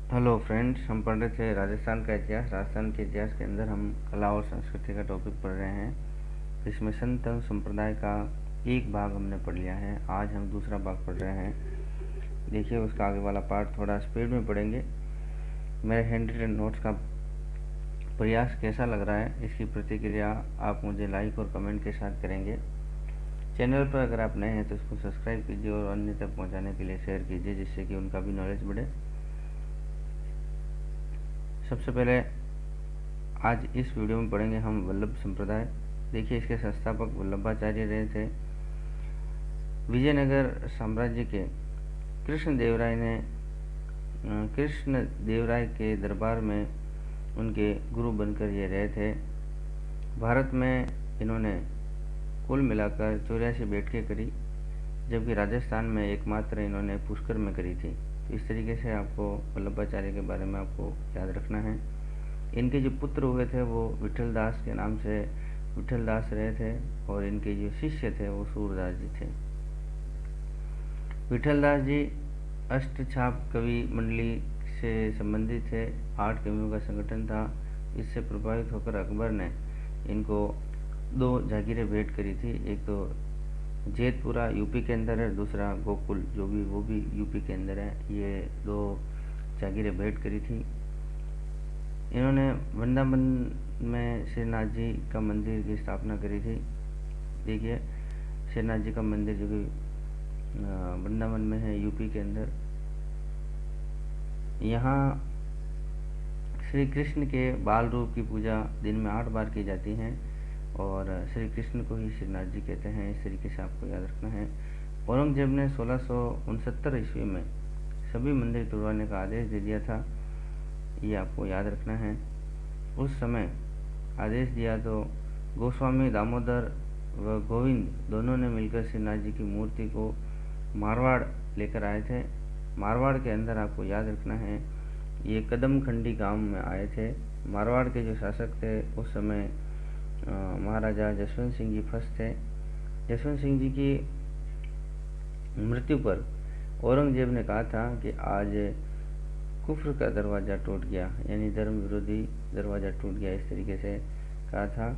Hello friends, हम पढ़ रहे थे राजस्थान का इतिहास। राजस्थान के इतिहास के अंदर हम कला और संस्कृति का टॉपिक पढ़ रहे हैं। इसमें संत संप्रदाय का एक भाग हमने पढ़ लिया है। आज हम दूसरा भाग पढ़ रहे हैं। देखिए, उसका आगे वाला पार्ट थोड़ा स्पीड में पढ़ेंगे। मेरे हैंड रिटन नोट्स का प्रयास कैसा लग रहा है, इसकी प्रतिक्रिया आप मुझे लाइक और कमेंट के साथ करेंगे। चैनल पर अगर आप नए हैं तो इसको सब्सक्राइब कीजिए और अन्य तक पहुंचाने के लिए शेयर कीजिए, जिससे कि उनका भी नॉलेज बढ़े। सबसे पहले आज इस वीडियो में पढ़ेंगे हम वल्लभ संप्रदाय। देखिए, इसके संस्थापक वल्लभाचार्य रहे थे। विजयनगर साम्राज्य के कृष्ण देवराय के दरबार में उनके गुरु बनकर ये रहे थे। भारत में इन्होंने कुल मिलाकर 84 बैठकें करी, जबकि राजस्थान में एकमात्र इन्होंने पुष्कर में करी थी। तो इस तरीके से आपको वल्लभाचार्य के बारे में आपको याद रखना है। इनके जो पुत्र हुए थे वो विठल दास के नाम से विठल दास रहे थे, और इनके जो शिष्य थे वो सूरदास जी थे। विठल दास जी अष्टछाप कवि मंडली से संबंधित थे। 8 कवियों का संगठन था। इससे प्रभावित होकर अकबर ने इनको 2 जागीरें भेंट करी थी। एक तो जेतपुरा यूपी के अंदर है, दूसरा गोकुल वो भी यूपी के अंदर है। ये 2 जागीरें भेंट करी थी। इन्होंने वृंदावन में श्रीनाथ जी का मंदिर की स्थापना करी थी। देखिए, श्रीनाथ जी का मंदिर जो कि वृंदावन में है, यूपी के अंदर। यहाँ श्री कृष्ण के बाल रूप की पूजा दिन में 8 बार की जाती है, और श्री कृष्ण को ही श्रीनाथ जी कहते हैं। इस तरीके से आपको याद रखना है। औरंगजेब ने 1669 ईस्वी में सभी मंदिर तुड़वाने का आदेश दे दिया था। ये आपको याद रखना है। उस समय आदेश दिया तो गोस्वामी दामोदर व गोविंद दोनों ने मिलकर श्रीनाथ जी की मूर्ति को मारवाड़ लेकर आए थे। मारवाड़ के अंदर आपको याद रखना है, ये कदमखंडी गांव में आए थे। मारवाड़ के जो शासक थे उस समय महाराजा जसवंत सिंह जी फर्स्ट थे। जसवंत सिंह जी की मृत्यु पर औरंगजेब ने कहा था कि आज कुफ्र का दरवाज़ा टूट गया, यानी धर्म विरोधी दरवाज़ा टूट गया। इस तरीके से कहा था।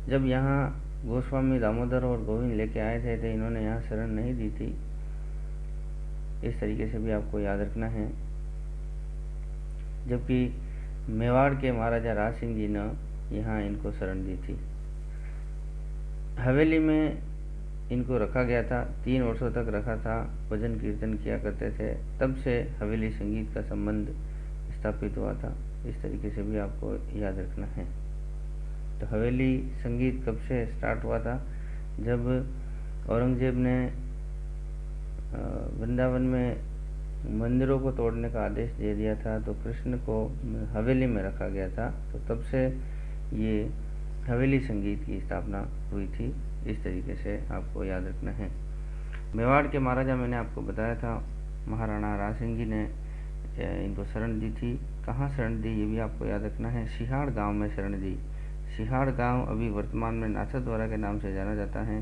जब यहाँ गोस्वामी दामोदर और गोविंद लेके आए थे तो इन्होंने यहाँ शरण नहीं दी थी। इस तरीके से भी आपको याद रखना है। जबकि मेवाड़ के महाराजा राज सिंह जी ने यहाँ इनको शरण दी थी। हवेली में इनको रखा गया था, 3 वर्षों तक रखा था। भजन कीर्तन किया करते थे। तब से हवेली संगीत का संबंध स्थापित हुआ था। इस तरीके से भी आपको याद रखना है। तो हवेली संगीत कब से स्टार्ट हुआ था? जब औरंगजेब ने वृंदावन में मंदिरों को तोड़ने का आदेश दे दिया था, तो कृष्ण को हवेली में रखा गया था। तो तब से ये हवेली संगीत की स्थापना हुई थी। इस तरीके से आपको याद रखना है। मेवाड़ के महाराजा मैंने आपको बताया था, महाराणा राज सिंह जी ने इनको शरण दी थी। कहाँ शरण दी ये भी आपको याद रखना है। सिहाड़ गांव में शरण दी। सिहाड़ गांव अभी वर्तमान में नाथद्वारा के नाम से जाना जाता है।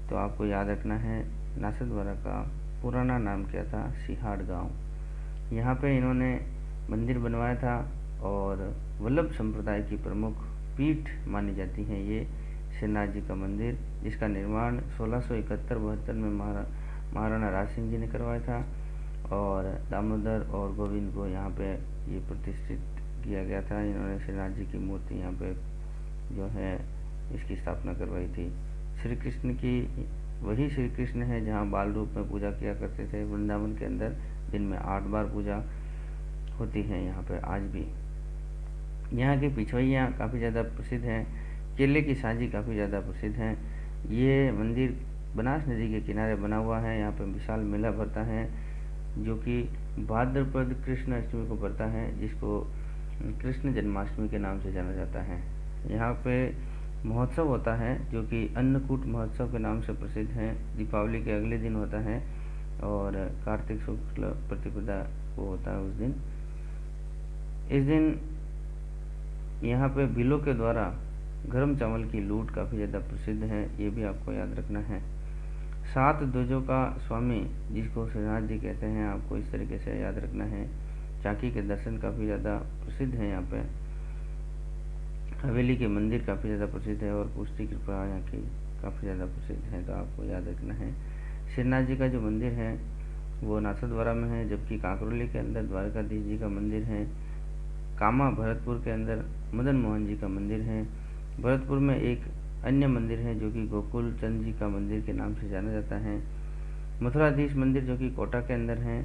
तो आपको याद रखना है, नाथद्वारा का पुराना नाम क्या था? सिहाड़ गांव। यहाँ पे इन्होंने मंदिर बनवाया था, और वल्लभ संप्रदाय की प्रमुख पीठ मानी जाती है ये श्रीनाथ जी का मंदिर, जिसका निर्माण 1671-72 में महाराणा राज सिंह जी ने करवाया था, और दामोदर और गोविंद को यहाँ पे ये प्रतिष्ठित किया गया था। इन्होंने श्रीनाथ जी की मूर्ति यहाँ पे जो है इसकी स्थापना करवाई थी। श्री कृष्ण की वही श्री कृष्ण है जहाँ बाल रूप में पूजा किया करते थे। वृंदावन के अंदर दिन में 8 बार पूजा होती है यहाँ पर आज भी। यहाँ की पिछवैयाँ काफ़ी ज़्यादा प्रसिद्ध हैं। केले की साजी काफ़ी ज़्यादा प्रसिद्ध हैं। ये मंदिर बनास नदी के किनारे बना हुआ है। यहाँ पे विशाल मेला भरता है, जो कि भाद्रपद कृष्ण अष्टमी को भरता है, जिसको कृष्ण जन्माष्टमी के नाम से जाना जाता है। यहाँ पे महोत्सव होता है, जो कि अन्नकूट महोत्सव के नाम से प्रसिद्ध है। दीपावली के अगले दिन होता है, और कार्तिक शुक्ल प्रतिपदा को होता है उस दिन। इस दिन यहाँ पे भीलों के द्वारा गरम चावल की लूट काफ़ी ज़्यादा प्रसिद्ध है। ये भी आपको याद रखना है। सात ध्वजों का स्वामी जिसको श्रीनाथ जी कहते हैं, आपको इस तरीके से याद रखना है। चाकी के दर्शन काफ़ी ज़्यादा प्रसिद्ध हैं यहाँ पे। हवेली के मंदिर काफ़ी ज़्यादा प्रसिद्ध है और पुष्टि कृपा यहाँ की काफ़ी ज़्यादा प्रसिद्ध है, तो आपको याद रखना है। श्रीनाथ जी का जो मंदिर है वो नाथद्वारा में है, जबकि कांकरोली के अंदर द्वारकाधीश जी का मंदिर है। कामा भरतपुर के अंदर मदन मोहन जी का मंदिर है। भरतपुर में एक अन्य मंदिर है जो कि गोकुल चंद जी का मंदिर के नाम से जाना जाता है। मथुराधीश मंदिर जो कि कोटा के अंदर है।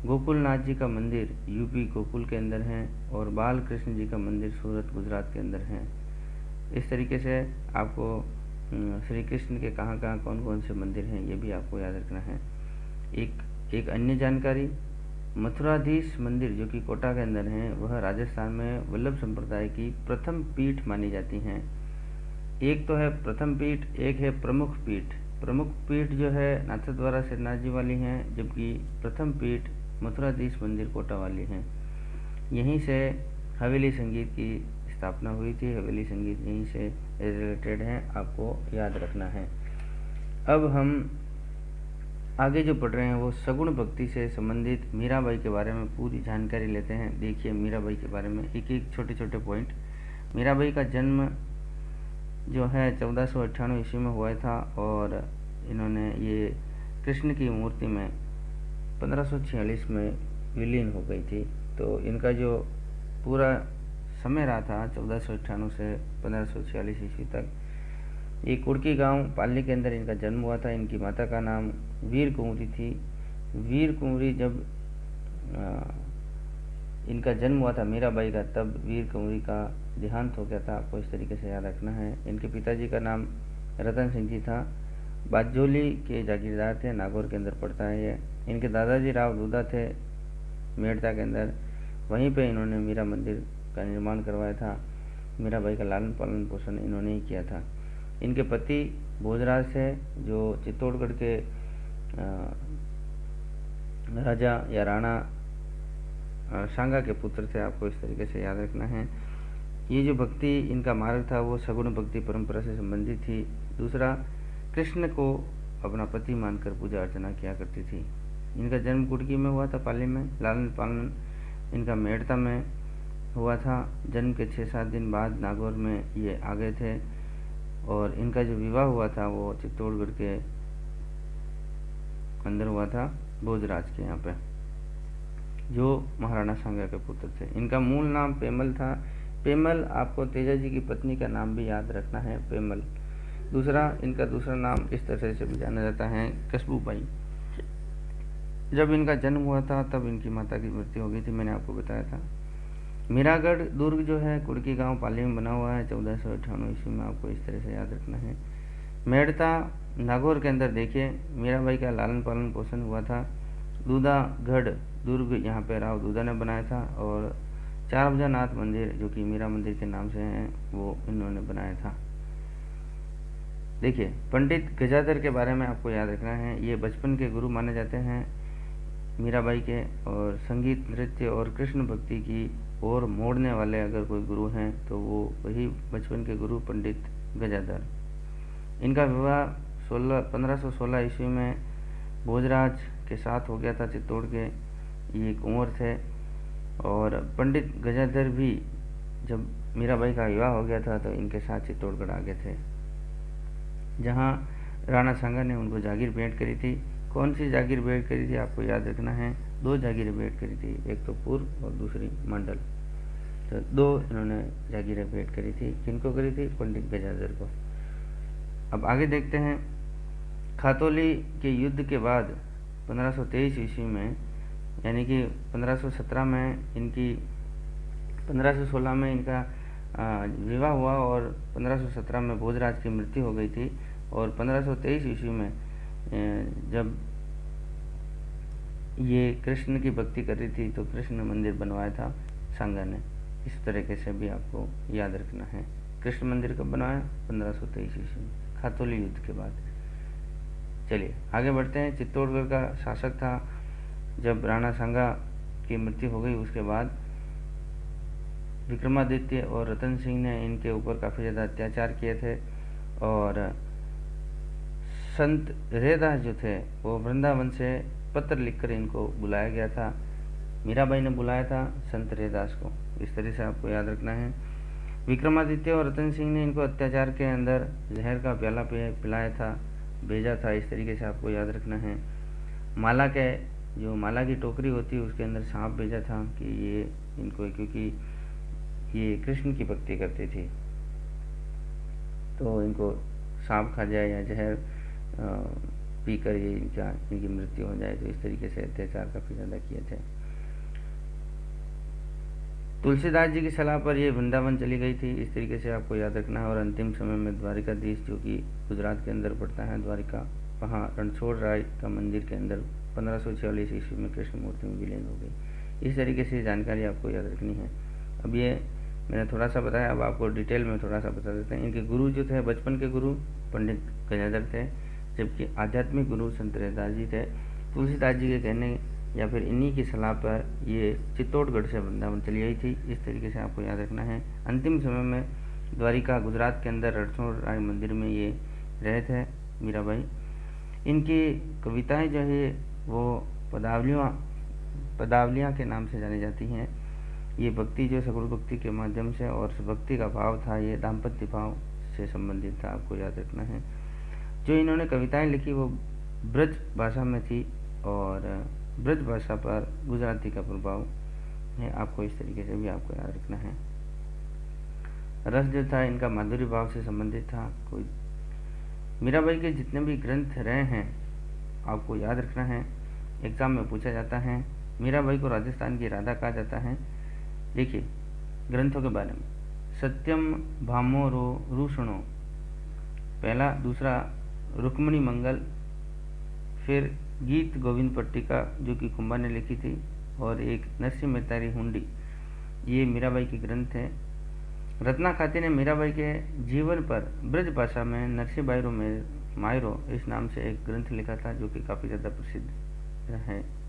गोकुलनाथ जी का मंदिर यूपी गोकुल के अंदर है और बाल कृष्ण जी का मंदिर सूरत गुजरात के अंदर है। इस तरीके से आपको श्री कृष्ण के कहाँ कहाँ कौन कौन से मंदिर हैं ये भी आपको याद रखना है। एक अन्य जानकारी, मथुराधीश मंदिर जो कि कोटा के अंदर है वह राजस्थान में वल्लभ संप्रदाय की प्रथम पीठ मानी जाती हैं। एक तो है प्रथम पीठ, एक है प्रमुख पीठ। प्रमुख पीठ जो है नाथद्वारा श्रीनाथ जी वाली हैं, जबकि प्रथम पीठ मथुराधीश मंदिर कोटा वाली हैं। यहीं से हवेली संगीत की स्थापना हुई थी। हवेली संगीत यहीं से रिलेटेड है, आपको याद रखना है। अब हम आगे जो पढ़ रहे हैं वो सगुण भक्ति से संबंधित मीराबाई के बारे में पूरी जानकारी लेते हैं। देखिए मीराबाई के बारे में एक एक छोटे छोटे पॉइंट। मीराबाई का जन्म जो है 1498 ईस्वी में हुआ था और इन्होंने ये कृष्ण की मूर्ति में 1546 में विलीन हो गई थी। तो इनका जो पूरा समय रहा था 1498 से 1546 ईस्वी तक, ये कुड़की गांव पाली के अंदर इनका जन्म हुआ था। इनकी माता का नाम वीर कुंवरी थी। वीर कुंवरी जब इनका जन्म हुआ था मीराबाई का, तब वीर कुंवरी का देहांत हो गया था, आपको इस तरीके से याद रखना है। इनके पिताजी का नाम रतन सिंह जी था, बाजोली के जागीरदार थे, नागौर के अंदर पड़ता है ये। इनके दादाजी राव दूधा थे मेड़ता के अंदर, वहीं पे इन्होंने मीरा मंदिर का निर्माण करवाया था। मीराबाई का लालन पालन पोषण इन्होंने ही किया था। इनके पति भोजराज थे जो चित्तौड़गढ़ के राजा या राणा सांगा के पुत्र थे, आपको इस तरीके से याद रखना है। ये जो भक्ति इनका मार्ग था वो सगुण भक्ति परंपरा से संबंधित थी। दूसरा, कृष्ण को अपना पति मानकर पूजा अर्चना किया करती थी। इनका जन्म कुड़की में हुआ था पाली में। लालन पालन इनका मेड़ता में हुआ था। जन्म के 6-7 दिन बाद नागौर में ये आ गए थे और इनका जो विवाह हुआ था वो चित्तौड़गढ़ के अंदर हुआ था, भोजराज के यहाँ पे, जो महाराणा सांगा के पुत्र थे। इनका मूल नाम पेमल था। पेमल, आपको तेजा जी की पत्नी का नाम भी याद रखना है, पेमल। दूसरा, इनका दूसरा नाम इस तरह से भी जाना जाता है, कस्बूबाई। जब इनका जन्म हुआ था तब इनकी माता की मृत्यु हो गई थी, मैंने आपको बताया था। मीरागढ़ दुर्ग जो है कुड़की गांव पाली में बना हुआ है 1498 ईस्वी में, आपको इस तरह से याद रखना है। मेड़ता नागौर के अंदर देखिए मीराबाई का लालन पालन पोषण हुआ था। दूधागढ़ दुर्ग यहाँ पे राव दूधा ने बनाया था और चारभुजानाथ मंदिर जो कि मीरा मंदिर के नाम से है वो इन्होंने बनाया था। देखिए पंडित गजाधर के बारे में आपको याद रखना है। ये बचपन के गुरु माने जाते हैं मीराबाई के, और संगीत, नृत्य और कृष्ण भक्ति की ओर मोड़ने वाले अगर कोई गुरु हैं तो वो वही बचपन के गुरु पंडित गजाधर। इनका विवाह 1516 ईस्वी में भोजराज के साथ हो गया था, चित्तौड़ के ये कुंवर थे। और पंडित गजाधर भी जब मीराबाई का विवाह हो गया था तो इनके साथ चित्तौड़गढ़ आ गए थे, जहाँ राणा सांगा ने उनको जागीर भेंट करी थी। कौन सी जागीर भेंट करी थी आपको याद रखना है, 2 जागीरें भेंट करी थी, एक तो पूर्व और दूसरी मंडल। तो 2 इन्होंने जागीरें भेंट करी थी। किनको करी थी? पंडित गजाधर को। अब आगे देखते हैं। खातौली के युद्ध के बाद 1523 ईस्वी में, यानी कि 1517 में इनकी 1516 में इनका विवाह हुआ और 1517 में भोजराज की मृत्यु हो गई थी। और 1523 ईस्वी में जब ये कृष्ण की भक्ति कर रही थी तो कृष्ण मंदिर बनवाया था सांगा ने। इस तरीके से भी आपको याद रखना है। कृष्ण मंदिर कब बनवाया? 1523 ईस्वी में, खातौली युद्ध के बाद। चलिए आगे बढ़ते हैं। चित्तौड़गढ़ का शासक था जब राणा सांगा की मृत्यु हो गई, उसके बाद विक्रमादित्य और रतन सिंह ने इनके ऊपर काफ़ी ज़्यादा अत्याचार किए थे और संत रैदास जो थे वो वृंदावन से पत्र लिखकर इनको बुलाया गया था। मीराबाई ने बुलाया था संत रैदास को, इस तरह से आपको याद रखना है। विक्रमादित्य और रतन सिंह ने इनको अत्याचार के अंदर जहर का प्याला पिलाया था, भेजा था, इस तरीके से आपको याद रखना है। माला के जो माला की टोकरी होती है उसके अंदर सांप भेजा था कि ये इनको, क्योंकि ये कृष्ण की भक्ति करती थी तो इनको सांप खा जाए या जहर पीकर ये इनकी मृत्यु हो जाए, तो इस तरीके से अत्याचार काफ़ी ज़्यादा किए थे। तुलसीदास जी की सलाह पर ये वृंदावन चली गई थी, इस तरीके से आपको याद रखना है। और अंतिम समय में द्वारिकाधीश जो कि गुजरात के अंदर पड़ता है द्वारिका, वहाँ रणछोड़ राय का मंदिर के अंदर 1546 ईस्वी में कृष्ण मूर्ति में विलीन हो गई। इस तरीके से जानकारी आपको याद रखनी है। अब ये मैंने थोड़ा सा बताया, अब आपको डिटेल में थोड़ा सा बता देते हैं। इनके गुरु जो थे, बचपन के गुरु पंडित गजाधर थे, जबकि आध्यात्मिक गुरु संत रैदास जी थे। तुलसीदास जी के कहने या फिर इन्हीं की सलाह पर ये चित्तौड़गढ़ से वृंदावन चली आई थी, इस तरीके से आपको याद रखना है। अंतिम समय में द्वारिका गुजरात के अंदर रणछोड़ राय मंदिर में ये रहे थे मीराबाई। इनकी कविताएं जो है वो पदावलियाँ के नाम से जानी जाती हैं। ये भक्ति जो सगुण भक्ति के माध्यम से, और भक्ति का भाव था ये दाम्पत्य भाव से संबंधित था, आपको याद रखना है। जो इन्होंने कविताएं लिखी वो ब्रज भाषा में थी और ब्रज भाषा पर गुजराती का प्रभाव है, आपको इस तरीके से भी आपको याद रखना है। रस जो था इनका माधुरी भाव से संबंधित था। कोई मीराबाई के जितने भी ग्रंथ रहे हैं आपको याद रखना है, एग्जाम में पूछा जाता है। मीराबाई को राजस्थान की राधा कहा जाता है। देखिए ग्रंथों के बारे में, सत्यम भामो रूषणो पहला, दूसरा रुक्मणी मंगल, फिर गीत गोविंद पट्टिका जो कि कुंभा ने लिखी थी, और एक नरसिंह मेहतारी हुंडी, ये मीराबाई के ग्रंथ हैं। रत्ना खाती ने मीराबाई के जीवन पर ब्रज भाषा में नरसिंह बायरो में मायरो इस नाम से एक ग्रंथ लिखा था जो कि काफ़ी ज़्यादा प्रसिद्ध है।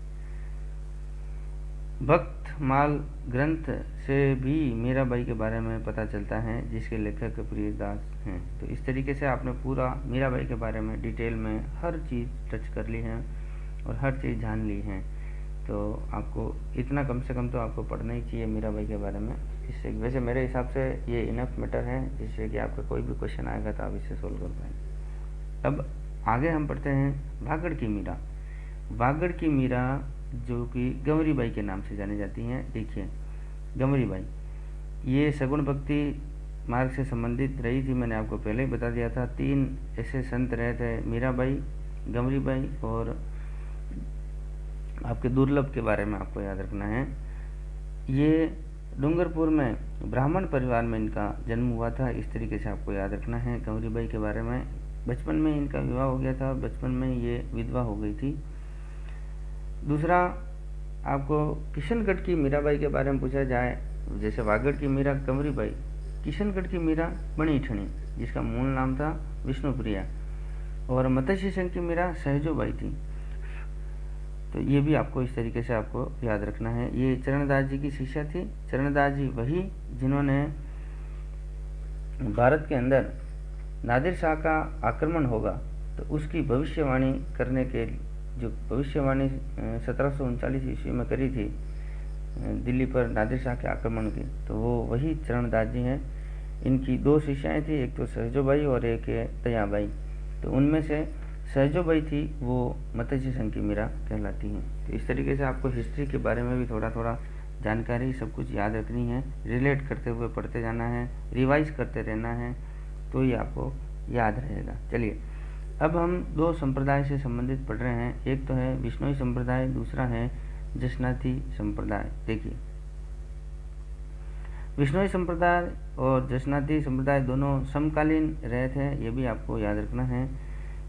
भक्त माल ग्रंथ से भी मीराबाई के बारे में पता चलता है, जिसके लेखक प्रियदास हैं। तो इस तरीके से आपने पूरा मीराबाई के बारे में डिटेल में हर चीज़ टच कर ली है और हर चीज़ जान ली है। तो आपको इतना कम से कम तो आपको पढ़ना ही चाहिए मीराबाई के बारे में। इससे वैसे मेरे हिसाब से ये इनफ मैटर है, जिससे कि आपका कोई भी क्वेश्चन आएगा तो आप इससे सोल्व कर पाएंगे। अब आगे हम पढ़ते हैं वागड़ की मीरा। वागड़ की मीरा जो कि गंवरी बाई के नाम से जानी जाती हैं। देखिए गंवरी बाई ये सगुण भक्ति मार्ग से संबंधित रही थी, मैंने आपको पहले ही बता दिया था। 3 ऐसे संत रहे थे, मीराबाई, गंवरी बाई और आपके दुर्लभ के बारे में आपको याद रखना है। ये डूंगरपुर में ब्राह्मण परिवार में इनका जन्म हुआ था, इस तरीके से आपको याद रखना है। गंवरी बाई के बारे में बचपन में इनका विवाह हो गया था, बचपन में ये विधवा हो गई थी। दूसरा आपको किशनगढ़ की मीराबाई के बारे में पूछा जाए, जैसे वागड़ की मीरा गंवरी बाई, किशनगढ़ की मीरा बणी ठणी जिसका मूल नाम था विष्णुप्रिया, और मत्स्य संघ की मीरा सहजोबाई थी। तो ये भी आपको इस तरीके से आपको याद रखना है। ये चरणदास जी की शिष्या थी। चरणदास जी वही जिन्होंने भारत के अंदर नादिर शाह का आक्रमण होगा तो उसकी भविष्यवाणी करने के, जो भविष्यवाणी 1739 ईस्वी में करी थी दिल्ली पर नादिर शाह के आक्रमण की, तो वो वही चरणदास जी हैं। इनकी 2 शिष्याएँ थी, एक तो सहजोबाई और एक दयाबाई। तो उनमें से सहजोबाई थी वो मत्स्य संघ की मीरा कहलाती हैं। तो इस तरीके से आपको हिस्ट्री के बारे में भी थोड़ा थोड़ा जानकारी सब कुछ याद रखनी है, रिलेट करते हुए पढ़ते जाना है, रिवाइज करते रहना है, तो ये आपको याद रहेगा। चलिए अब हम 2 संप्रदाय से संबंधित पढ़ रहे हैं। एक तो है विष्णोई संप्रदाय, दूसरा है जसनाती संप्रदाय। देखिए विष्णोई संप्रदाय और जसनाती संप्रदाय दोनों समकालीन रहे थे, ये भी आपको याद रखना है।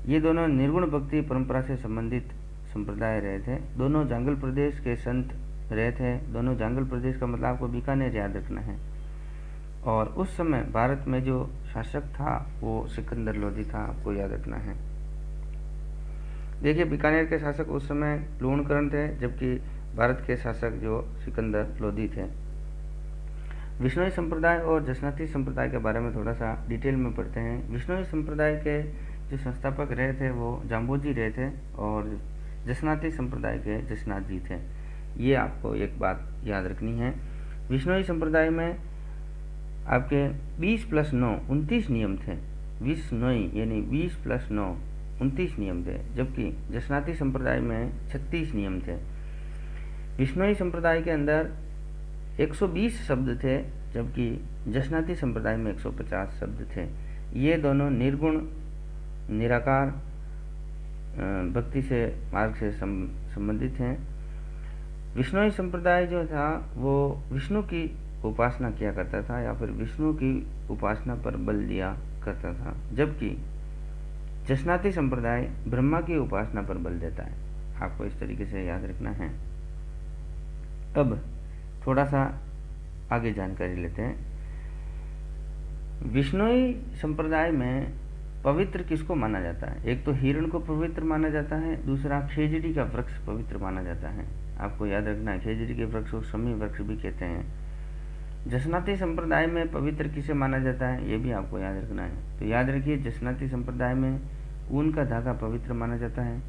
ये दोनों निर्गुण भक्ति परंपरा से संबंधित संप्रदाय रहे थे। दोनों जांगल प्रदेश के संत रहे थे। दोनों जांगल प्रदेश का मतलब आपको बीकानेर याद रखना है। और उस समय भारत में जो शासक था वो सिकंदर लोधी था, आपको याद रखना है। देखिए बीकानेर के शासक उस समय लूणकरण थे, जबकि भारत के शासक जो सिकंदर लोधी थे। विष्णोई संप्रदाय और जसनाती संप्रदाय के बारे में थोड़ा सा डिटेल में पढ़ते हैं। विष्णोई संप्रदाय के जो संस्थापक रहे थे वो जाम्बोजी रहे थे और जसनाती संप्रदाय के जसनाथ जी थे। ये आपको एक बात याद रखनी है। विश्नोई संप्रदाय में आपके 20+9 29 नियम थे। विश्नोई यानी 20+9 29 नियम थे, जबकि जसनाती संप्रदाय में 36 नियम थे। विश्नोई संप्रदाय के अंदर 120 शब्द थे, जबकि जसनाती संप्रदाय में 150 शब्द थे। ये दोनों निर्गुण निराकार भक्ति से मार्ग से संबंधित हैं। विश्नोई संप्रदाय जो था वो विष्णु की उपासना किया करता था या फिर विष्णु की उपासना पर बल दिया करता था, जबकि जसनाती संप्रदाय ब्रह्मा की उपासना पर बल देता है। आपको इस तरीके से याद रखना है। अब थोड़ा सा आगे जानकारी लेते हैं। विश्नोई संप्रदाय में पवित्र किसको माना जाता है? एक तो हिरण को पवित्र माना जाता है, दूसरा खेजड़ी का वृक्ष पवित्र माना जाता है। आपको याद रखना है, खेजड़ी के वृक्ष को शमी वृक्ष भी कहते हैं। जसनाती संप्रदाय में पवित्र किसे माना जाता है, ये भी आपको याद रखना है। तो याद रखिए, जसनाती संप्रदाय में ऊन का धागा पवित्र माना जाता है,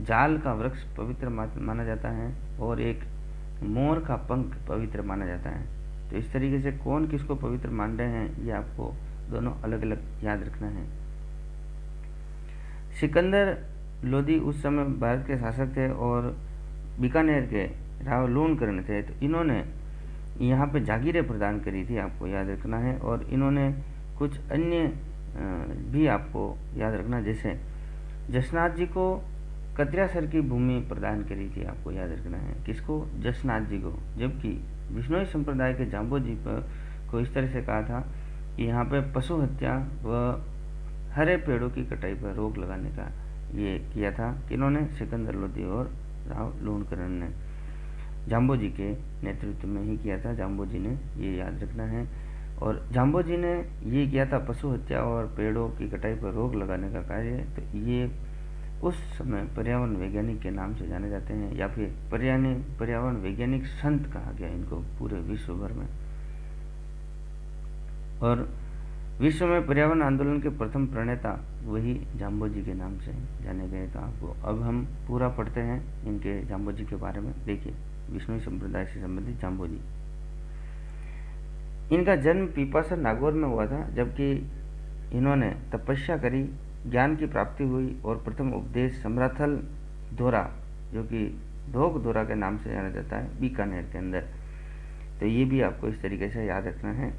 जाल का वृक्ष पवित्र माना जाता है और एक मोर का पंख पवित्र माना जाता है। तो इस तरीके से कौन किसको पवित्र मान रहे हैं, ये आपको दोनों अलग अलग याद रखना है। सिकंदर लोदी उस समय भारत के शासक थे और बीकानेर के राव लूणकर्ण थे। तो इन्होंने यहाँ पे जागीरें प्रदान करी थी, आपको याद रखना है। और इन्होंने कुछ अन्य भी आपको याद रखना, जैसे जसनाथ जी को कत्रियासर की भूमि प्रदान करी थी, आपको याद रखना है। किसको? जसनाथ जी को। जबकि विश्नोई संप्रदाय के जाम्बोजी को इस तरह से कहा था कि यहाँ पे पशु हत्या व हरे पेड़ों की कटाई पर रोक लगाने का ये किया था। किन्होंने? सिकंदर लोदी और राव लूणकर्ण ने जाम्बोजी के नेतृत्व में ही किया था। जाम्बोजी ने, ये याद रखना है। और जाम्बोजी ने ये किया था पशु हत्या और पेड़ों की कटाई पर रोक लगाने का कार्य। तो ये उस समय पर्यावरण वैज्ञानिक के नाम से जाने जाते हैं, या फिर पर्यावरण वैज्ञानिक संत कहा गया इनको पूरे विश्व भर में। और विश्व में पर्यावरण आंदोलन के प्रथम प्रणेता वही जाम्बोजी के नाम से जाने गए। तो आपको अब हम पूरा पढ़ते हैं इनके जाम्बोजी के बारे में। देखिए, विष्णु संप्रदाय से संबंधित जाम्बोजी। इनका जन्म पीपासर नागौर में हुआ था, जबकि इन्होंने तपस्या करी, ज्ञान की प्राप्ति हुई और प्रथम उपदेश समराथल दोरा, जो कि धोक दोरा के नाम से जाना जाता है, बीकानेर के अंदर। तो ये भी आपको इस तरीके से याद रखना है।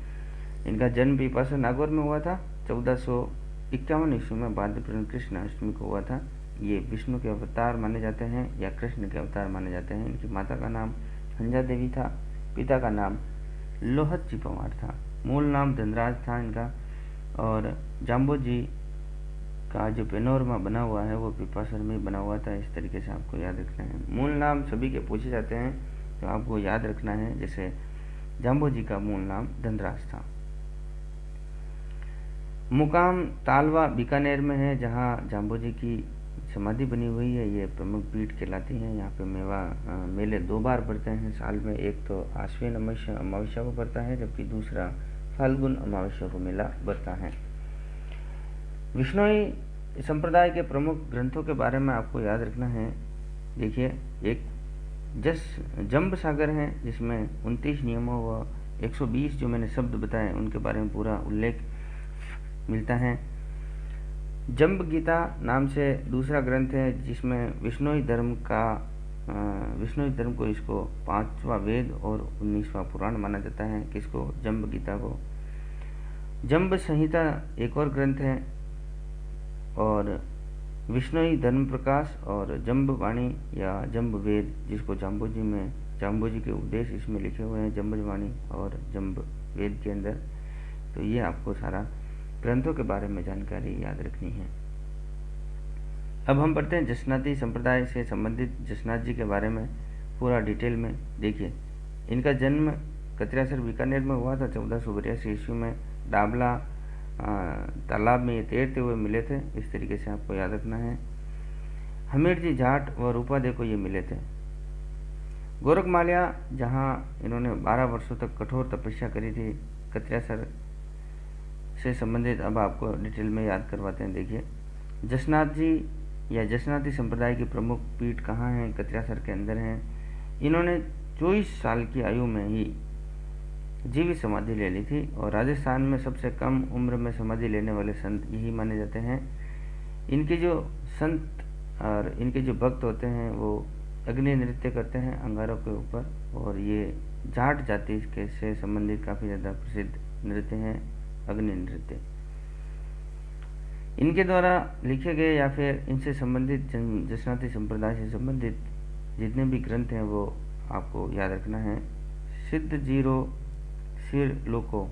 इनका जन्म पीपासर नागौर में हुआ था। 1451 ईस्वी में भाद्रपद कृष्ण अष्टमी को हुआ था। ये विष्णु के अवतार माने जाते हैं या कृष्ण के अवतार माने जाते हैं। इनकी माता का नाम हंजा देवी था, पिता का नाम लोहत जी पंवार था, मूल नाम धनराज था इनका। और जाम्बोजी का जो पेनोरमा बना हुआ है वो पीपासर में बना हुआ था। इस तरीके से आपको याद रखना है। मूल नाम सभी के पूछे जाते हैं, तो आपको याद रखना है। जैसे जाम्बोजी का मूल नाम धनराज था। मुकाम तालवा बीकानेर में है, जहाँ जाम्बोजी की समाधि बनी हुई है। ये प्रमुख पीठ कहलाती है। यहाँ पे मेले 2 बार पड़ते हैं साल में। एक तो आश्विन अमावस्या को पड़ता है, जबकि दूसरा फाल्गुन अमावस्या को मेला पड़ता है। विश्नोई संप्रदाय के प्रमुख ग्रंथों के बारे में आपको याद रखना है। देखिए, एक जंब सागर है, जिसमें 29 नियमों व 120 जो मैंने शब्द बताए उनके बारे में पूरा उल्लेख मिलता है। जंब गीता नाम से दूसरा ग्रंथ है, जिसमें विश्नोई धर्म को इसको 5वां वेद और 19वां पुराण माना जाता है। किसको? जंब गीता को। जंब संहिता एक और ग्रंथ है। और विश्नोई धर्म प्रकाश और जंब वाणी या जंब वेद, जिसको जाम्बोजी के उपदेश इसमें लिखे हुए हैं, जंब वाणी और जंब वेद के अंदर। तो ये आपको सारा ग्रंथों के बारे में जानकारी याद रखनी है। अब हम पढ़ते हैं जसनाती संप्रदाय से संबंधित जसनाथ जी के बारे में पूरा डिटेल में। देखिए, इनका जन्म कत्रियासर बीकानेर में हुआ था 1482 ईस्वी में। डाबला तालाब में ये तैरते हुए मिले थे। इस तरीके से आपको याद रखना है। हमीर जी जाट व रूपा दे को ये मिले थे। गोरखमाल्या, जहाँ इन्होंने 12 वर्षों तक कठोर तपस्या करी थी, कत्रियासर से संबंधित अब आपको डिटेल में याद करवाते हैं। देखिए, जसनाथ जी या जसनाती संप्रदाय की प्रमुख पीठ कहाँ है? कत्रियासर के अंदर है। इन्होंने 24 साल की आयु में ही जीवित समाधि ले ली थी और राजस्थान में सबसे कम उम्र में समाधि लेने वाले संत यही माने जाते हैं। इनके जो संत और इनके जो भक्त होते हैं वो अग्नि नृत्य करते हैं अंगारों के ऊपर, और ये जाट जाति के से संबंधित काफ़ी ज़्यादा प्रसिद्ध नृत्य हैं अग्नि नृत्य। इनके द्वारा लिखे गए या फिर इनसे संबंधित जसनाती संप्रदाय से संबंधित जितने भी ग्रंथ हैं वो आपको याद रखना है। सिद्ध जीरो सिर लोको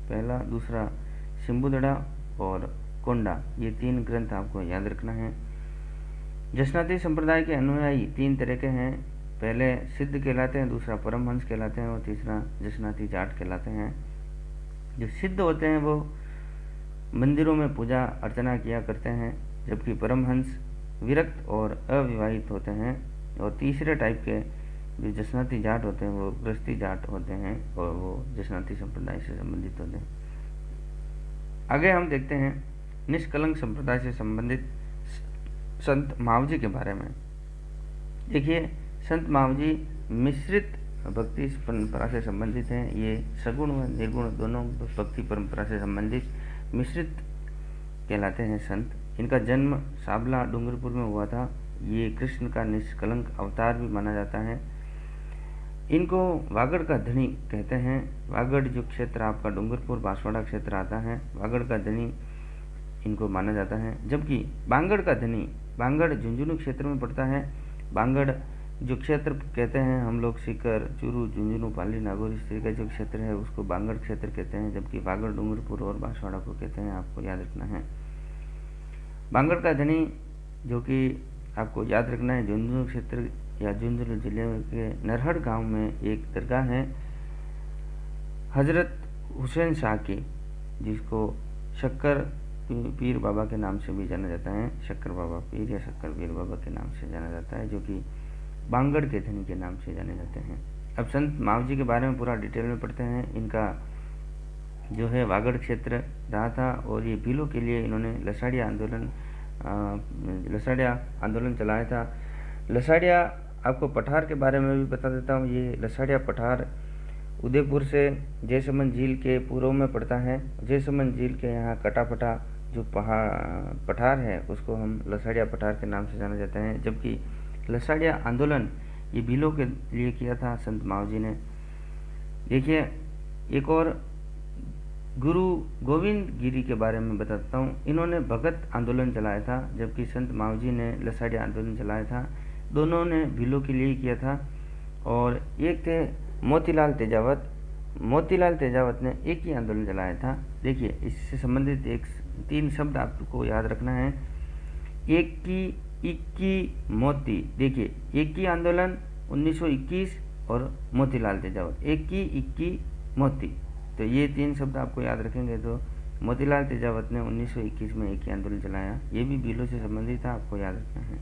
पहला, दूसरा सिम्बुदड़ा और कोंडा, ये 3 ग्रंथ आपको याद रखना है। जसनाती संप्रदाय के अनुयायी 3 तरह के हैं। पहले सिद्ध कहलाते हैं, दूसरा परमहंस कहलाते हैं और तीसरा जसनाती जाट कहलाते हैं। जो सिद्ध होते हैं वो मंदिरों में पूजा अर्चना किया करते हैं, जबकि परमहंस विरक्त और अविवाहित होते हैं। और तीसरे टाइप के जो जसनाती जाट होते हैं वो गृहस्थी जाट होते हैं और वो जसनाती संप्रदाय से संबंधित होते हैं। आगे हम देखते हैं निष्कलंक संप्रदाय से संबंधित संत मावजी के बारे में। देखिए, संत मावजी मिश्रित भक्ति परंपरा से संबंधित हैं। ये सगुण व निर्गुण दोनों भक्ति परंपरा से संबंधित मिश्रित कहलाते हैं संत। इनका जन्म साबला डूंगरपुर में हुआ था। ये कृष्ण का निष्कलंक अवतार भी माना जाता है। इनको वागड़ का धनी कहते हैं। वागड़ जो क्षेत्र आपका डूंगरपुर बांसवाड़ा क्षेत्र आता है, वागड़ का धनी इनको माना जाता है। जबकि बांगड़ का धनी, बांगड़ झुंझुनू क्षेत्र में पड़ता है। बांगड़ जो क्षेत्र कहते हैं हम लोग, सीकर, चूरू, झुंझुनू, पाली, नागौर, इस तरह का जो क्षेत्र है उसको बांगड़ क्षेत्र कहते हैं। जबकि वागड़ डूंगरपुर और बांसवाड़ा को कहते हैं, आपको याद रखना है। बांगड़ का धनी जो कि आपको याद रखना है, झुंझुनू क्षेत्र या झुंझुनू जिले के नरहड़ गांव में एक दरगाह है हजरत हुसैन शाह की, जिसको शक्कर पीर बाबा के नाम से भी जाना जाता है। शक्कर बाबा पीर या शक्कर पीर बाबा के नाम से जाना जाता है, जो कि बांगड़ के धनी के नाम से जाने जाते हैं। अब संत मावजी के बारे में पूरा डिटेल में पढ़ते हैं। इनका जो है वागड़ क्षेत्र रहा था और ये भीलों के लिए इन्होंने लसाड़िया आंदोलन चलाया था। लसाड़िया, आपको पठार के बारे में भी बता देता हूँ। ये लसाड़िया पठार उदयपुर से जयसमंद झील के पूर्व में पड़ता है। जयसमंद झील के यहाँ कटापटा जो पठार है उसको हम लसाड़िया पठार के नाम से जाना जाता है। जबकि लसाड़िया आंदोलन ये भीलों के लिए किया था संत मावजी ने। देखिए, एक और गुरु गोविंद गिरी के बारे में बताता हूँ। इन्होंने भगत आंदोलन चलाया था, जबकि संत मावजी ने लसाड़िया आंदोलन चलाया था। दोनों ने भीलों के लिए ही किया था। और एक थे मोतीलाल तेजावत। मोतीलाल तेजावत ने एक ही आंदोलन चलाया था। देखिए, इससे संबंधित 3 शब्द आपको याद रखना है। एक की इक्की मोती। देखिए, एक की आंदोलन 1921 और मोतीलाल तेजावत, एक की इक्की मोती। तो ये 3 शब्द आपको याद रखेंगे तो मोतीलाल तेजावत ने 1921 में एक ही आंदोलन चलाया। ये भी भीलों से संबंधित था, आपको याद रखना है।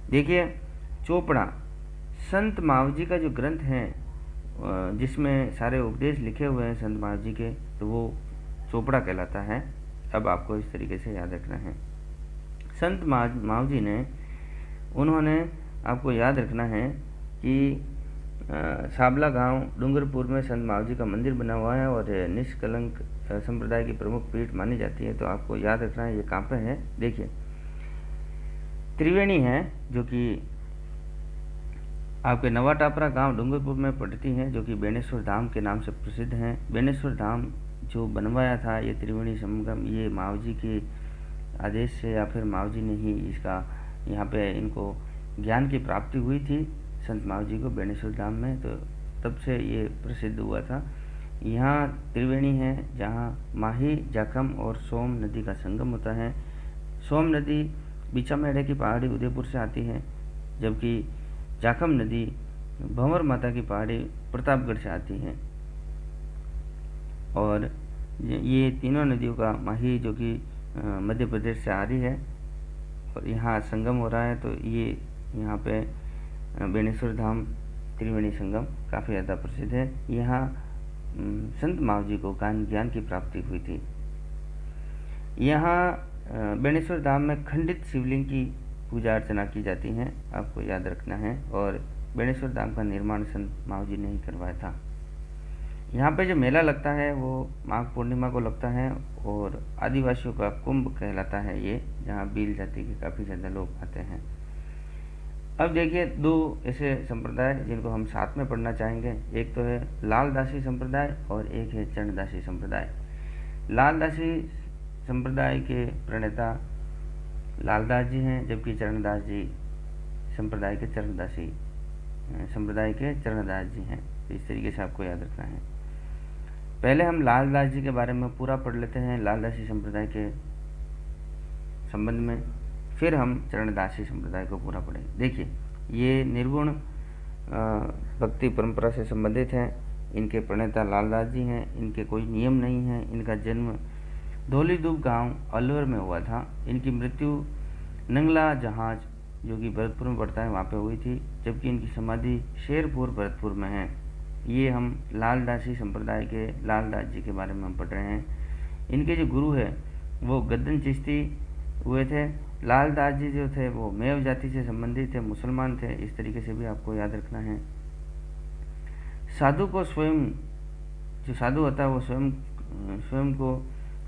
देखिए, चोपड़ा संत मावजी का जो ग्रंथ है जिसमें सारे उपदेश लिखे हुए हैं संत मावजी के, तो वो चोपड़ा कहलाता है। अब आपको इस तरीके से याद रखना है। संत मावजी ने, उन्होंने आपको याद रखना है कि साबला गांव डूंगरपुर में संत मावजी का मंदिर बना हुआ है और निष्कलंक संप्रदाय की प्रमुख पीठ मानी जाती है। तो आपको याद रखना है ये कहाँ पे है। देखिए, त्रिवेणी है जो कि आपके नवा टापरा गांव डूंगरपुर में पड़ती हैं, जो कि बेणेश्वर धाम के नाम से प्रसिद्ध हैं। बेणेश्वर धाम जो बनवाया था ये त्रिवेणी संगम, ये मावजी के आदेश से या फिर मावजी ने ही इसका यहाँ पे इनको ज्ञान की प्राप्ति हुई थी संत मावजी को बेणेश्वर धाम में, तो तब से ये प्रसिद्ध हुआ था। यहाँ त्रिवेणी है जहाँ माही, जाखम और सोम नदी का संगम होता है। सोम नदी बिछामेड़े की पहाड़ी उदयपुर से आती है, जबकि जाखम नदी भंवर माता की पहाड़ी प्रतापगढ़ से आती है। और ये तीनों नदियों का माही जो कि मध्य प्रदेश से आ रही है और यहाँ संगम हो रहा है, तो ये यहाँ पे बेणेश्वर धाम त्रिवेणी संगम काफ़ी ज़्यादा प्रसिद्ध है। यहाँ संत मावजी को ज्ञान की प्राप्ति हुई थी। यहाँ बेणेश्वर धाम में खंडित शिवलिंग की पूजा अर्चना की जाती है, आपको याद रखना है। और बेणेश्वर धाम का निर्माण संत मावजी ने ही करवाया था। यहाँ पे जो मेला लगता है वो माघ पूर्णिमा को लगता है और आदिवासियों का कुंभ कहलाता है ये, जहाँ भील जाति के काफ़ी ज़्यादा लोग आते हैं। अब देखिए दो ऐसे संप्रदाय जिनको हम साथ में पढ़ना चाहेंगे, एक तो है लालदासी संप्रदाय और एक है चरणदासी संप्रदाय। लालदासी संप्रदाय के प्रणेता लालदास जी हैं, जबकि चरणदास जी संप्रदाय के चरणदास जी हैं। तो इस तरीके से आपको याद रखना है। पहले हम लालदास जी के बारे में पूरा पढ़ लेते हैं लालदासी संप्रदाय के संबंध में, फिर हम चरणदासी संप्रदाय को पूरा पढ़ें। देखिए ये निर्गुण भक्ति परंपरा से संबंधित हैं। इनके प्रणेता लालदास जी हैं। इनके कोई नियम नहीं है। इनका जन्म धौलीदूब गांव अलवर में हुआ था। इनकी मृत्यु नंगला जहाज जो कि भरतपुर में पड़ता है वहाँ पे हुई थी, जबकि इनकी समाधि शेरपुर भरतपुर में है। ये हम लालदासी संप्रदाय के लालदास जी के बारे में हम पढ़ रहे हैं। इनके जो गुरु है वो गद्दन चिश्ती हुए थे। लालदास जी जो थे वो मेव जाति से संबंधित थे, मुसलमान थे। इस तरीके से भी आपको याद रखना है। साधु को स्वयं, जो साधु होता है वो स्वयं को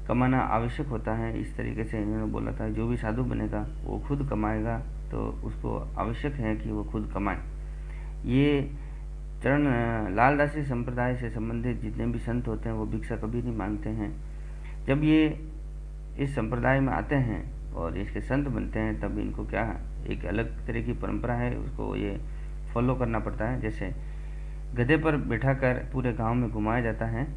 कमाना आवश्यक होता है। इस तरीके से इन्होंने बोला था, जो भी साधु बनेगा वो खुद कमाएगा, तो उसको आवश्यक है कि वो खुद कमाए। ये लालदासी संप्रदाय से संबंधित जितने भी संत होते हैं वो भिक्षा कभी नहीं मांगते हैं। जब ये इस संप्रदाय में आते हैं और इसके संत बनते हैं, तब इनको क्या एक अलग तरह की परंपरा है, उसको ये फॉलो करना पड़ता है। जैसे गधे पर बैठाकर पूरे गांव में घुमाया जाता है,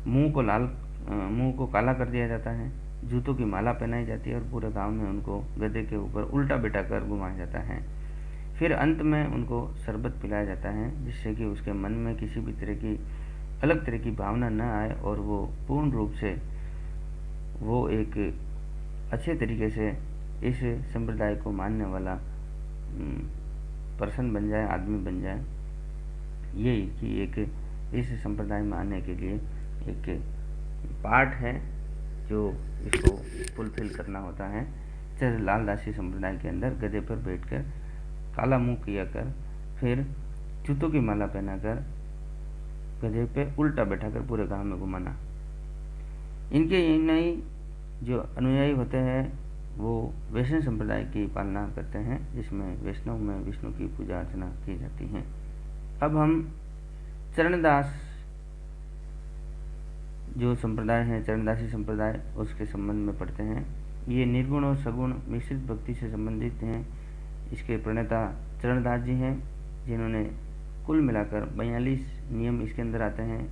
मुंह को काला कर दिया जाता है, जूतों की माला पहनाई जाती है और पूरे गांव में उनको गधे के ऊपर उल्टा बैठाकर घुमाया जाता है। फिर अंत में उनको शरबत पिलाया जाता है, जिससे कि उसके मन में किसी भी तरह की अलग तरह की भावना न आए और वो पूर्ण रूप से वो एक अच्छे तरीके से इस संप्रदाय को मानने वाला पर्सन बन जाए, आदमी बन जाए। यही कि एक इस संप्रदाय में आने के लिए एक पार्ट है जो इसको फुलफिल करना होता है। जैसे लालदासी संप्रदाय के अंदर गधे पर बैठकर काला मुंह किया कर, फिर जूतों की माला पहनाकर गधे पे उल्टा बैठाकर पूरे गांव में घुमाना। इनके नई जो अनुयायी होते हैं वो वैष्णव संप्रदाय की पालना करते हैं, जिसमें वैष्णव में विष्णु की पूजा अर्चना की जाती है। अब हम चरणदास जो संप्रदाय है, चरणदासी संप्रदाय, उसके संबंध में पढ़ते हैं। ये निर्गुण और सगुण मिश्रित भक्ति से संबंधित हैं। इसके प्रणेता चरणदास जी हैं, जिन्होंने कुल मिलाकर 42 नियम इसके अंदर आते हैं।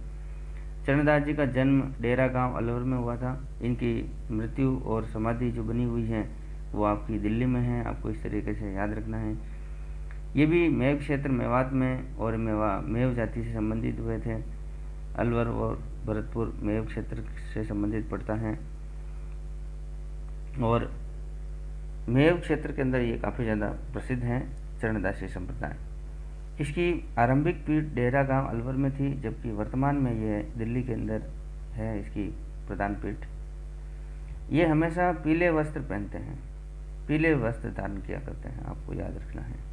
चरणदास जी का जन्म डेरा गांव अलवर में हुआ था। इनकी मृत्यु और समाधि जो बनी हुई है वो आपकी दिल्ली में है, आपको इस तरीके से याद रखना है। ये भी मेव क्षेत्र मेवात में और मेव जाति से संबंधित हुए थे। अलवर और भरतपुर मेव क्षेत्र से संबंधित पड़ता है और मेव क्षेत्र के अंदर ये काफ़ी ज़्यादा प्रसिद्ध हैं चरणदासी संप्रदाय। इसकी आरंभिक पीठ डेरा गांव अलवर में थी, जबकि वर्तमान में ये दिल्ली के अंदर है इसकी प्रधान पीठ। ये हमेशा पीले वस्त्र पहनते हैं, पीले वस्त्र धारण किया करते हैं, आपको याद रखना है।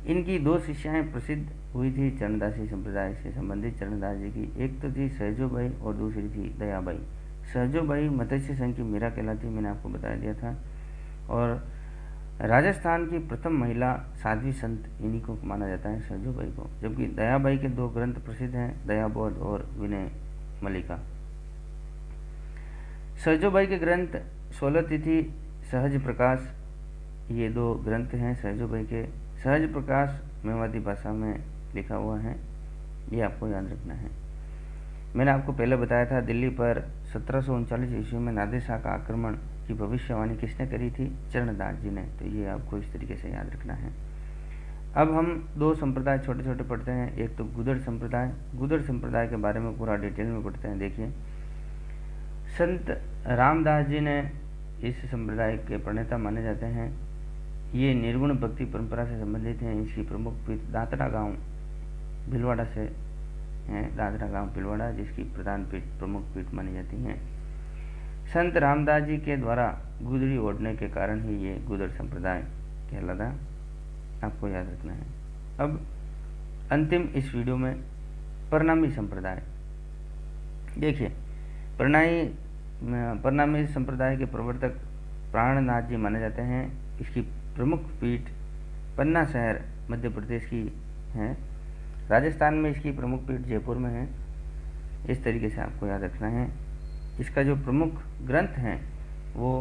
इनकी 2 शिष्याएं प्रसिद्ध हुई थी चरणदासी संप्रदाय से संबंधित चरणदास जी की। एक तो थी सहजोबाई और दूसरी थी दयाबाई। सहजोबाई मत्स्य संघ की मीरा कहलाती, मैंने आपको बता दिया था। और राजस्थान की प्रथम महिला साध्वी संत इन्हीं को माना जाता है, सहजोबाई को। जबकि दयाबाई के 2 ग्रंथ प्रसिद्ध हैं, दयाबोध और विनय मल्लिका। सहजोबाई के ग्रंथ 16 तिथि, सहज प्रकाश, ये 2 ग्रंथ हैं सहजोबाई के। सहज प्रकाश मेवाती भाषा में लिखा हुआ है, ये आपको याद रखना है। मैंने आपको पहले बताया था दिल्ली पर 1739 ईस्वी में नादिर शाह का आक्रमण की भविष्यवाणी किसने करी थी? चरणदास जी ने। तो ये आपको इस तरीके से याद रखना है। अब हम 2 संप्रदाय छोटे छोटे पढ़ते हैं। एक तो गुदड़ संप्रदाय। गुदड़ संप्रदाय के बारे में पूरा डिटेल में पढ़ते हैं। देखिए, संत रामदास जी ने इस संप्रदाय के प्रणेता माने जाते हैं। ये निर्गुण भक्ति परंपरा से संबंधित हैं। इसकी प्रमुख पीठ दादरा गांव भिलवाड़ा से है, दादरा गांव भिलवाड़ा, जिसकी प्रधान पीठ प्रमुख पीठ मानी जाती है। संत रामदास जी के द्वारा गुदड़ी ओढ़ने के कारण ही ये गुदड़ संप्रदाय कहलाता, आपको याद रखना है। अब अंतिम इस वीडियो में प्रणामी संप्रदाय। देखिए, प्रणामी संप्रदाय के प्रवर्तक प्राणनाथ जी माने जाते हैं। इसकी प्रमुख पीठ पन्ना शहर मध्य प्रदेश की है। राजस्थान में इसकी प्रमुख पीठ जयपुर में है। इस तरीके से आपको याद रखना है। इसका जो प्रमुख ग्रंथ है वो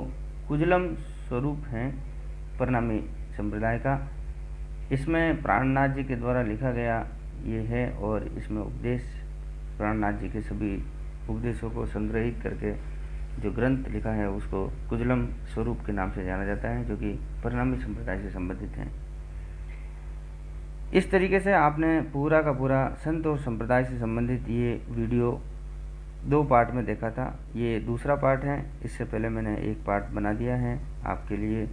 कुजलम स्वरूप है प्रणामी संप्रदाय का। इसमें प्राणनाथ जी के द्वारा लिखा गया ये है और इसमें उपदेश प्राणनाथ जी के सभी उपदेशों को संग्रहित करके जो ग्रंथ लिखा है उसको कुजलम स्वरूप के नाम से जाना जाता है, जो कि प्रणामी संप्रदाय से संबंधित है। इस तरीके से आपने पूरा का पूरा संत और संप्रदाय से संबंधित ये वीडियो 2 पार्ट में देखा था। ये दूसरा पार्ट है। इससे पहले मैंने एक पार्ट बना दिया है आपके लिए,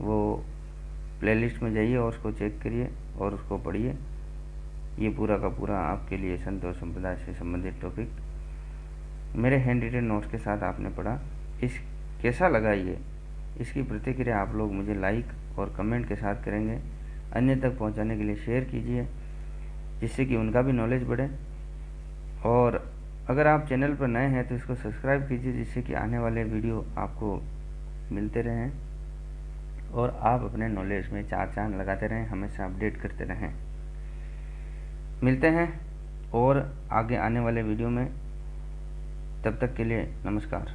वो प्लेलिस्ट में जाइए और उसको चेक करिए और उसको पढ़िए। ये पूरा का पूरा आपके लिए संत और संप्रदाय से संबंधित टॉपिक मेरे हैंड रिटन नोट्स के साथ आपने पढ़ा। इस कैसा लगा ये, इसकी प्रतिक्रिया आप लोग मुझे लाइक और कमेंट के साथ करेंगे। अन्य तक पहुंचाने के लिए शेयर कीजिए, जिससे कि उनका भी नॉलेज बढ़े। और अगर आप चैनल पर नए हैं तो इसको सब्सक्राइब कीजिए, जिससे कि आने वाले वीडियो आपको मिलते रहें और आप अपने नॉलेज में 4 चांद लगाते रहें, हमेशा अपडेट करते रहें। मिलते हैं और आगे आने वाले वीडियो में। तब तक के लिए नमस्कार।